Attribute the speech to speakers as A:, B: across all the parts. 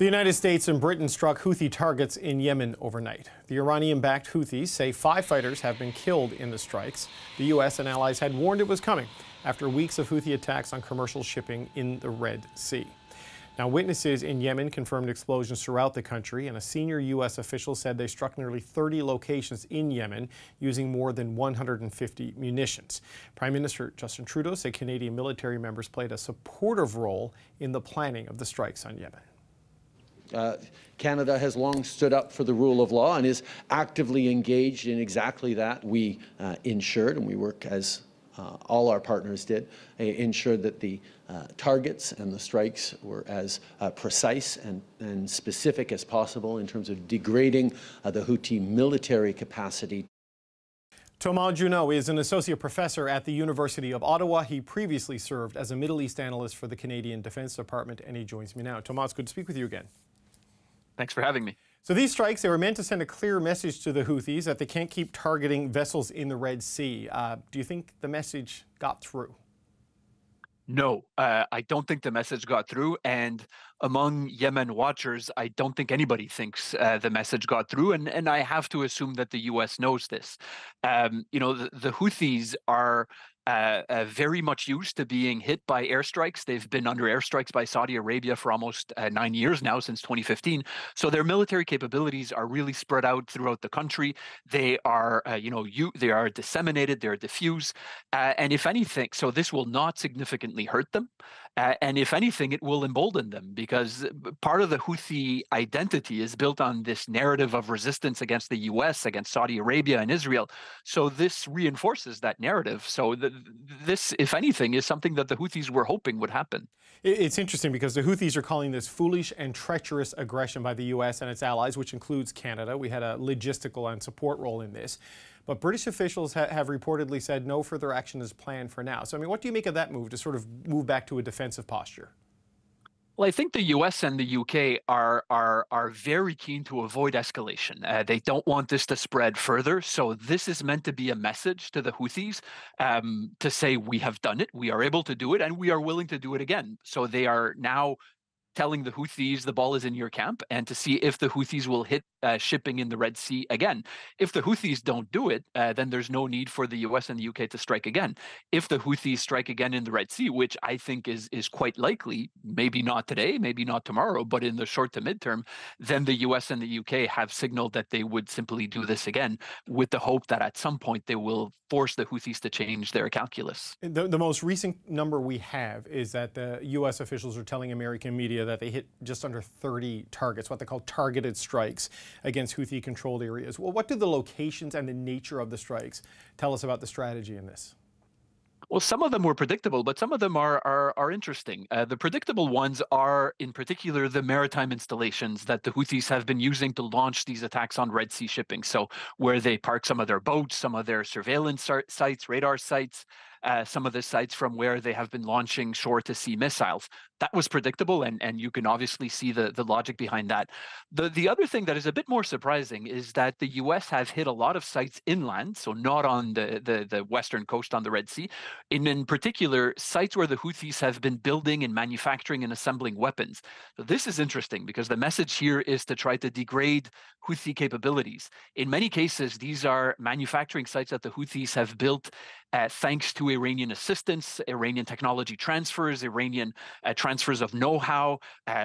A: The United States and Britain struck Houthi targets in Yemen overnight. The Iranian-backed Houthis say 5 fighters have been killed in the strikes. The U.S. and allies had warned it was coming after weeks of Houthi attacks on commercial shipping in the Red Sea. Now, witnesses in Yemen confirmed explosions throughout the country, and a senior U.S. official said they struck nearly 30 locations in Yemen using more than 150 munitions. Prime Minister Justin Trudeau said Canadian military members played a supportive role in the planning of the strikes on Yemen.
B: Canada has long stood up for the rule of law and is actively engaged in exactly that. We ensured, and we work as all our partners did, ensured that the targets and the strikes were as precise and specific as possible in terms of degrading the Houthi military capacity.
A: Thomas Juneau is an associate professor at the University of Ottawa. He previously served as a Middle East analyst for the Canadian Defence Department, and he joins me now. Thomas, good to speak with you again.
C: Thanks for having me.
A: So these strikes, they were meant to send a clear message to the Houthis that they can't keep targeting vessels in the Red Sea. Do you think the message got through?
C: No, I don't think the message got through. And among Yemen watchers, I don't think anybody thinks the message got through. And I have to assume that the U.S. knows this. You know, the Houthis are very much used to being hit by airstrikes. They've been under airstrikes by Saudi Arabia for almost 9 years now, since 2015. So their military capabilities are really spread out throughout the country. They are, they are disseminated, they're diffuse. And if anything, so this will not significantly hurt them. And if anything, it will embolden them, because part of the Houthi identity is built on this narrative of resistance against the U.S., against Saudi Arabia and Israel. So this reinforces that narrative. So this, if anything, is something that the Houthis were hoping would happen.
A: It's interesting because the Houthis are calling this foolish and treacherous aggression by the U.S. and its allies, which includes Canada. We had a logistical and support role in this. But British officials have reportedly said no further action is planned for now. So, I mean, what do you make of that move to sort of move back to a defensive posture?
C: Well, I think the U.S. and the U.K. are very keen to avoid escalation. They don't want this to spread further. So this is meant to be a message to the Houthis to say, we have done it, we are able to do it, and we are willing to do it again. So they are now telling the Houthis the ball is in your camp, and to see if the Houthis will hit shipping in the Red Sea again. If the Houthis don't do it, then there's no need for the U.S. and the U.K. to strike again. If the Houthis strike again in the Red Sea, which I think is quite likely, maybe not today, maybe not tomorrow, but in the short to midterm, then the U.S. and the U.K. have signaled that they would simply do this again, with the hope that at some point they will force the Houthis to change their calculus.
A: The most recent number we have is that the U.S. officials are telling American media that they hit just under 30 targets, what they call targeted strikes, against Houthi-controlled areas. Well, what do the locations and the nature of the strikes tell us about the strategy in this?
C: Well, some of them were predictable, but some of them are interesting. The predictable ones are, in particular, the maritime installations that the Houthis have been using to launch these attacks on Red Sea shipping. So where they park some of their boats, some of their surveillance sites, radar sites, some of the sites from where they have been launching shore-to-sea missiles. That was predictable, and you can obviously see the logic behind that. The other thing that is a bit more surprising is that the U.S. have hit a lot of sites inland, so not on the western coast on the Red Sea, in particular, sites where the Houthis have been building and manufacturing and assembling weapons. So this is interesting, because the message here is to try to degrade Houthi capabilities. In many cases, these are manufacturing sites that the Houthis have built thanks to Iranian assistance, Iranian technology transfers, Iranian transfers of know-how.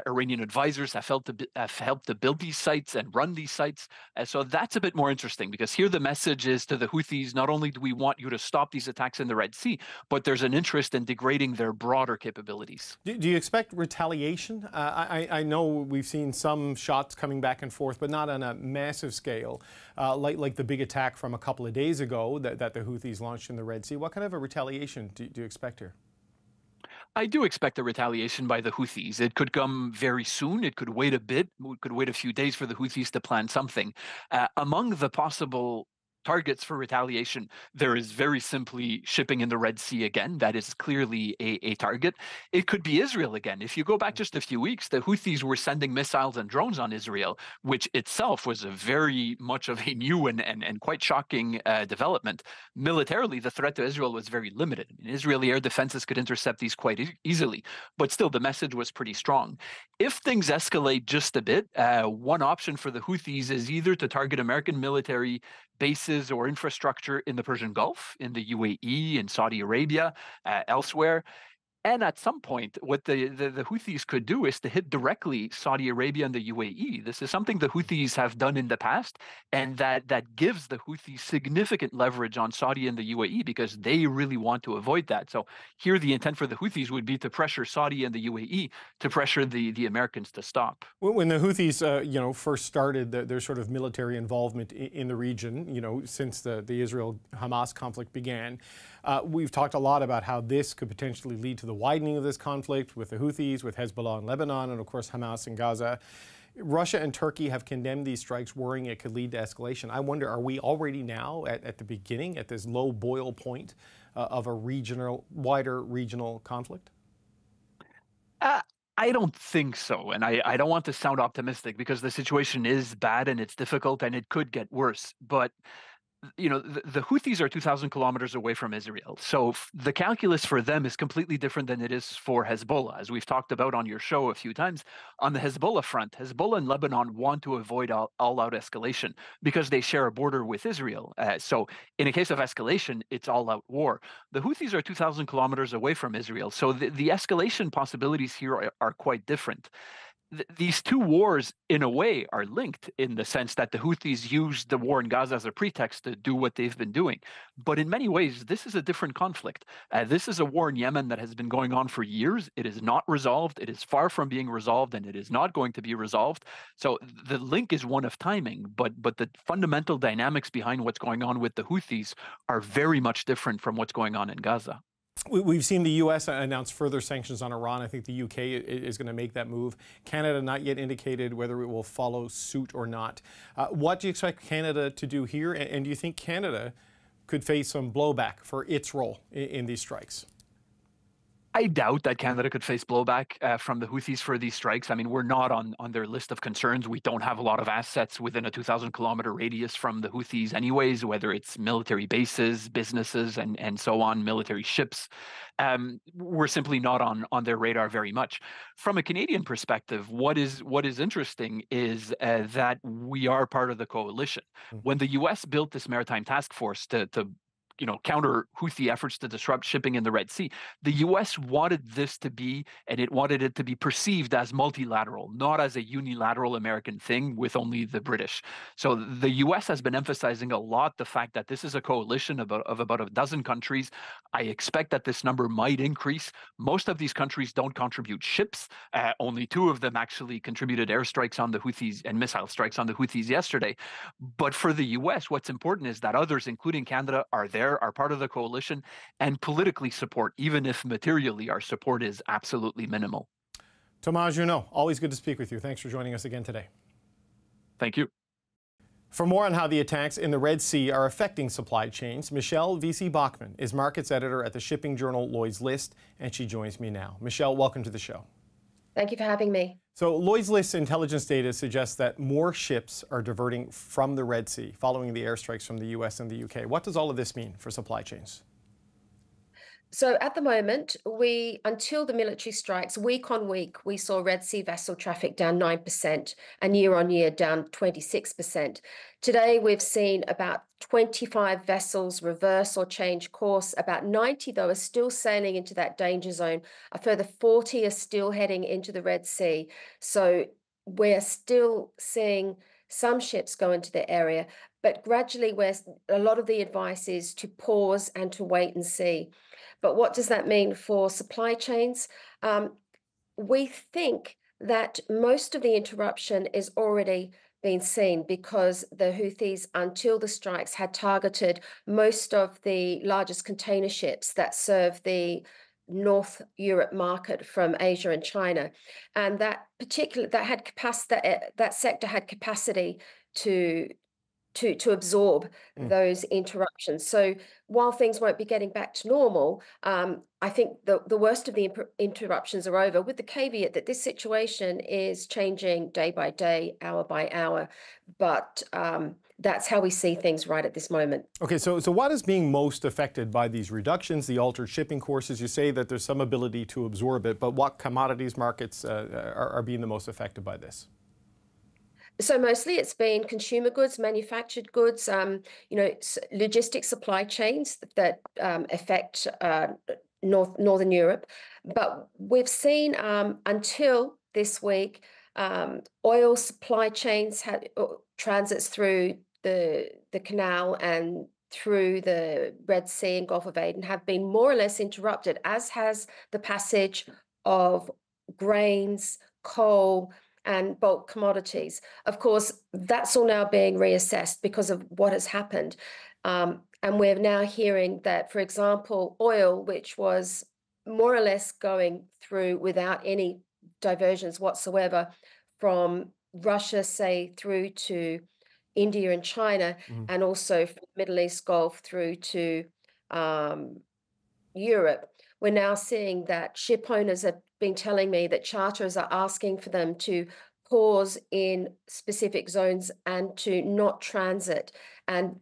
C: Iranian advisors have helped to build these sites and run these sites. So that's a bit more interesting, because here the message is to the Houthis, not only do we want you to stop these attacks in the Red Sea, but there's an interest in degrading their broader capabilities.
A: Do you expect retaliation? I know we've seen some shots coming back and forth, but not on a massive scale, like the big attack from a couple of days ago that the Houthis launched in the Red Sea. What kind of a retaliation do you expect here?
C: I do expect a retaliation by the Houthis. It could come very soon. It could wait a bit. It could wait a few days for the Houthis to plan something. Among the possible targets for retaliation, there is very simply shipping in the Red Sea again. That is clearly a target. It could be Israel again. If you go back just a few weeks, the Houthis were sending missiles and drones on Israel, which itself was a very much of a new and quite shocking development. Militarily, the threat to Israel was very limited. I mean, Israeli air defenses could intercept these quite easily, but still the message was pretty strong. If things escalate just a bit, one option for the Houthis is either to target American military bases or infrastructure in the Persian Gulf, in the UAE, in Saudi Arabia, elsewhere. And at some point, what the Houthis could do is to hit directly Saudi Arabia and the UAE. This is something the Houthis have done in the past, and that gives the Houthis significant leverage on Saudi and the UAE because they really want to avoid that. So here the intent for the Houthis would be to pressure Saudi and the UAE to pressure the Americans to stop.
A: When the Houthis, first started their sort of military involvement in the region, since the Israel-Hamas conflict began, we've talked a lot about how this could potentially lead to the widening of this conflict with the Houthis, with Hezbollah in Lebanon, and of course Hamas in Gaza. Russia and Turkey have condemned these strikes, worrying it could lead to escalation. I wonder, are we already now at the beginning, at this low boil point of a wider regional conflict?
C: I don't think so. And I don't want to sound optimistic because the situation is bad and it's difficult and it could get worse. But the Houthis are 2,000 kilometers away from Israel. So the calculus for them is completely different than it is for Hezbollah. As we've talked about on your show a few times, on the Hezbollah front, Hezbollah and Lebanon want to avoid all-out escalation because they share a border with Israel. So in a case of escalation, it's all-out war. The Houthis are 2,000 kilometers away from Israel. So the escalation possibilities here are quite different. These two wars, in a way, are linked in the sense that the Houthis used the war in Gaza as a pretext to do what they've been doing. But in many ways, this is a different conflict. This is a war in Yemen that has been going on for years. It is not resolved. It is far from being resolved, and it is not going to be resolved. So the link is one of timing, but the fundamental dynamics behind what's going on with the Houthis are very much different from what's going on in Gaza.
A: We've seen the U.S. announce further sanctions on Iran. I think the U.K. is going to make that move. Canada not yet indicated whether it will follow suit or not. What do you expect Canada to do here? And do you think Canada could face some blowback for its role in these strikes?
C: I doubt that Canada could face blowback from the Houthis for these strikes. I mean, we're not on their list of concerns. We don't have a lot of assets within a 2,000-kilometer radius from the Houthis anyways, whether it's military bases, businesses, and so on, military ships. We're simply not on their radar very much. From a Canadian perspective, what is interesting is that we are part of the coalition. When the U.S. built this maritime task force to counter Houthi efforts to disrupt shipping in the Red Sea, the U.S. wanted this to be, and it wanted it to be perceived as multilateral, not as a unilateral American thing with only the British. So the U.S. has been emphasizing a lot the fact that this is a coalition of about a dozen countries. I expect that this number might increase. Most of these countries don't contribute ships. Only 2 of them actually contributed airstrikes on the Houthis and missile strikes on the Houthis yesterday. But for the U.S., what's important is that others, including Canada, are part of the coalition, and politically support, even if materially our support is absolutely minimal.
A: Thomas Juneau, always good to speak with you. Thanks for joining us again today.
C: Thank you.
A: For more on how the attacks in the Red Sea are affecting supply chains, Michelle V.C. Bachman is markets editor at the shipping journal Lloyd's List, and she joins me now. Michelle, welcome to the show.
D: Thank you for having me.
A: So Lloyd's List intelligence data suggests that more ships are diverting from the Red Sea following the airstrikes from the U.S. and the U.K. What does all of this mean for supply chains?
D: So at the moment, until the military strikes, week on week, we saw Red Sea vessel traffic down 9% and year on year down 26%. Today, we've seen about 25 vessels reverse or change course. About 90, though, are still sailing into that danger zone. A further 40 are still heading into the Red Sea. So we're still seeing some ships go into the area, but gradually a lot of the advice is to pause and to wait and see. But what does that mean for supply chains? We think that most of the interruption is already been seen because the Houthis, until the strikes, had targeted most of the largest container ships that serve the North Europe market from Asia and China, and that sector had capacity to to absorb those interruptions. So while things won't be getting back to normal, I think the worst of the interruptions are over, with the caveat that this situation is changing day by day, hour by hour. But that's how we see things right at this moment.
A: Okay, so what is being most affected by these reductions, the altered shipping courses? You say that there's some ability to absorb it, but what commodities markets are being the most affected by this?
D: So mostly it's been consumer goods, manufactured goods, logistic supply chains that affect Northern Europe. But we've seen until this week, oil supply chains had transits through the canal and through the Red Sea and Gulf of Aden have been more or less interrupted, as has the passage of grains, coal, and bulk commodities. Of course, that's all now being reassessed because of what has happened. And we're now hearing that, for example, oil, which was more or less going through without any diversions whatsoever from Russia, say, through to India and China, and also from the Middle East Gulf through to Europe. We're now seeing that ship owners have been telling me that charterers are asking for them to pause in specific zones and to not transit and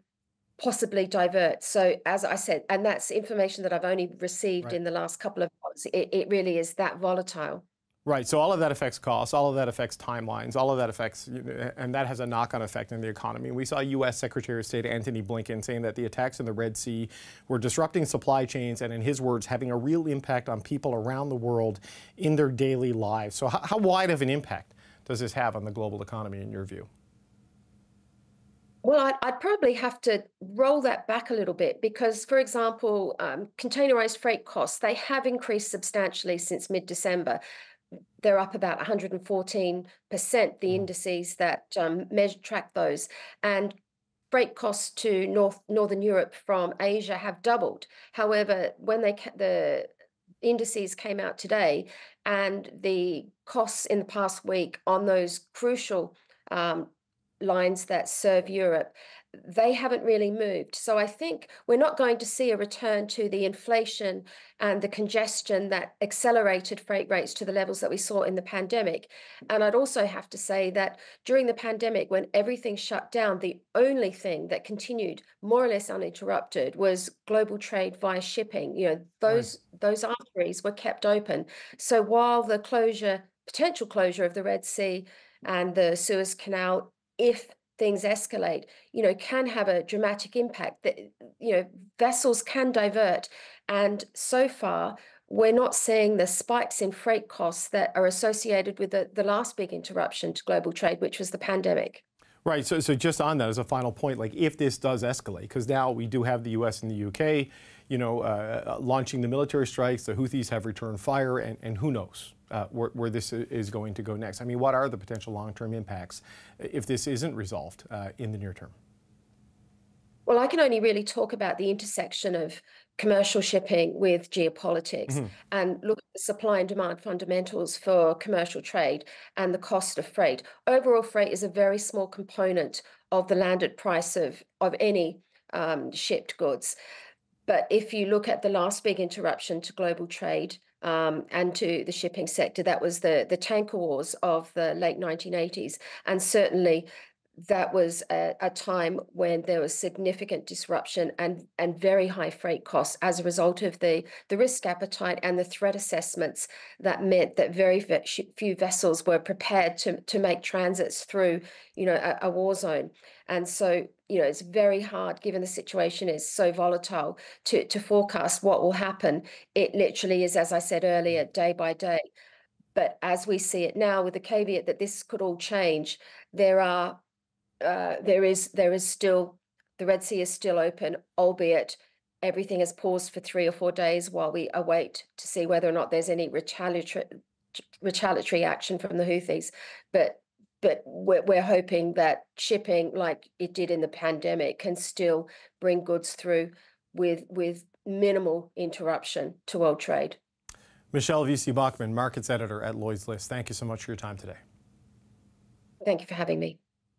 D: possibly divert. So as I said, and that's information that I've only received in the last couple of months, it really is that volatile.
A: Right, so all of that affects costs, all of that affects timelines, all of that affects, and that has a knock-on effect on the economy. We saw U.S. Secretary of State Antony Blinken saying that the attacks in the Red Sea were disrupting supply chains and, in his words, having a real impact on people around the world in their daily lives. So how wide of an impact does this have on the global economy, in your view?
D: Well, I'd probably have to roll that back a little bit because, for example, containerized freight costs, they have increased substantially since mid-December. They're up about 114%, the indices that track those. And freight costs to Northern Europe from Asia have doubled. However, when the indices came out today and the costs in the past week on those crucial lines that serve Europe, they haven't really moved. So I think we're not going to see a return to the inflation and the congestion that accelerated freight rates to the levels that we saw in the pandemic. And I'd also have to say that during the pandemic, when everything shut down, the only thing that continued more or less uninterrupted was global trade via shipping. Those arteries were kept open. So while the potential closure of the Red Sea and the Suez Canal, if things escalate, can have a dramatic impact. That vessels can divert, and so far we're not seeing the spikes in freight costs that are associated with the last big interruption to global trade, which was the pandemic.
A: Right. So just on that as a final point, like if this does escalate, because now we do have the U.S. and the U.K., launching the military strikes, the Houthis have returned fire, and who knows where this is going to go next. I mean, what are the potential long-term impacts if this isn't resolved in the near term?
D: Well, I can only really talk about the intersection of commercial shipping with geopolitics and look at the supply and demand fundamentals for commercial trade and the cost of freight. Overall, freight is a very small component of the landed price of any shipped goods. But if you look at the last big interruption to global trade and to the shipping sector, that was the tanker wars of the late 1980s. And certainly that was a time when there was significant disruption and very high freight costs as a result of the risk appetite and the threat assessments that meant that very few vessels were prepared to make transits through, a war zone. And so, it's very hard, given the situation is so volatile, to forecast what will happen. It literally is, as I said earlier, day by day. But as we see it now, with the caveat that this could all change, there is still, the Red Sea is still open, albeit everything is paused for 3 or 4 days while we await to see whether or not there's any retaliatory action from the Houthis. But we're hoping that shipping, like it did in the pandemic, can still bring goods through with minimal interruption to world trade.
A: Michelle VC Bachmann, Markets Editor at Lloyd's List. Thank you so much for your time today.
D: Thank you for having me.